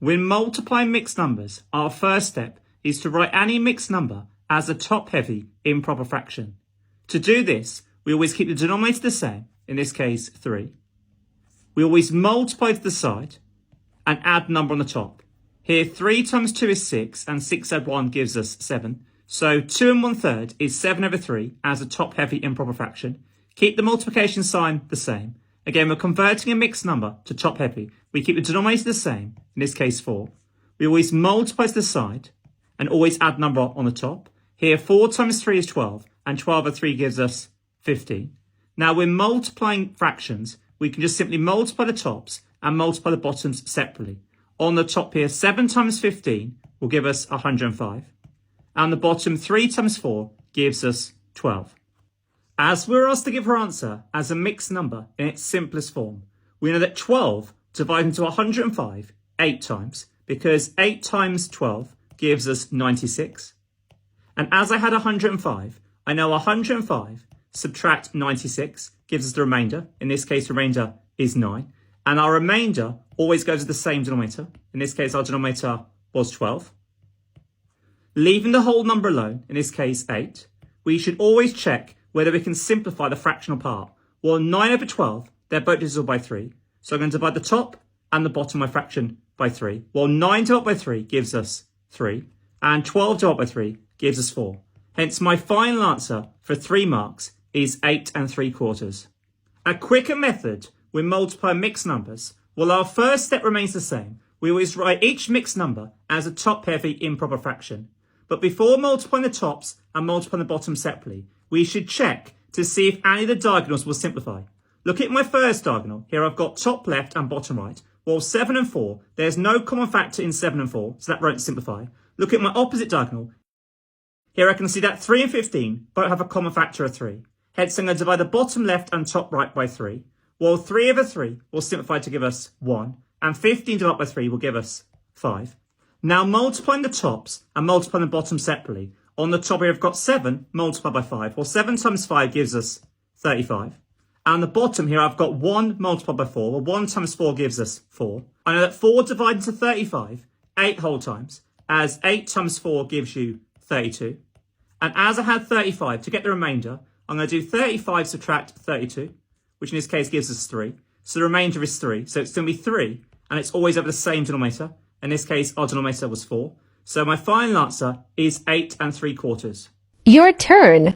When multiplying mixed numbers, our first step is to write any mixed number as a top-heavy improper fraction. To do this, we always keep the denominator the same, in this case 3. We always multiply to the side and add number on the top. Here 3 times 2 is 6 and 6 add 1 gives us 7. So 2 1/3 is 7 over 3 as a top-heavy improper fraction. Keep the multiplication sign the same. Again, we're converting a mixed number to top-heavy. We keep the denominator the same, in this case 4. We always multiply to the side and always add number on the top. Here 4 times 3 is 12 and 12 over 3 gives us 15. Now when multiplying fractions, we can just simply multiply the tops and multiply the bottoms separately. On the top here, 7 times 15 will give us 105. And the bottom 3 times 4 gives us 12. As we're asked to give our answer as a mixed number in its simplest form, we know that 12 divides into 105 8 times, because 8 times 12 gives us 96. And as I had 105, I know 105 subtract 96 gives us the remainder. In this case, the remainder is 9. And our remainder always goes to the same denominator. In this case, our denominator was 12. Leaving the whole number alone, in this case 8, we should always check whether we can simplify the fractional part. Well, 9 over 12, they're both divisible by 3. So I'm going to divide the top and the bottom of my fraction by 3. Well, 9 divided by 3 gives us 3. And 12 divided by 3 gives us 4. Hence, my final answer for 3 marks is 8 3/4. A quicker method when multiplying mixed numbers, well, our first step remains the same. We always write each mixed number as a top-heavy improper fraction. But before multiplying the tops and multiplying the bottoms separately, we should check to see if any of the diagonals will simplify. Look at my first diagonal. Here I've got top left and bottom right. Well, 7 and 4, there's no common factor in 7 and 4, so that won't simplify. Look at my opposite diagonal. Here I can see that 3 and 15 both have a common factor of 3. Hence, I'm going to divide the bottom left and top right by 3. Well, 3 over 3 will simplify to give us 1, and 15 divided by 3 will give us 5. Now, multiplying the tops and multiplying the bottom separately. On the top here, I've got 7 multiplied by 5. Well, 7 times 5 gives us 35. And the bottom here, I've got 1 multiplied by 4. Well, 1 times 4 gives us 4. I know that 4 divided into 35, 8 whole times, as 8 times 4 gives you 32. And as I had 35, to get the remainder, I'm going to do 35 subtract 32, which in this case gives us 3. So the remainder is 3. So it's going to be 3, and it's always over the same denominator. In this case, our denominator was 4. So my final answer is 8 3/4. Your turn.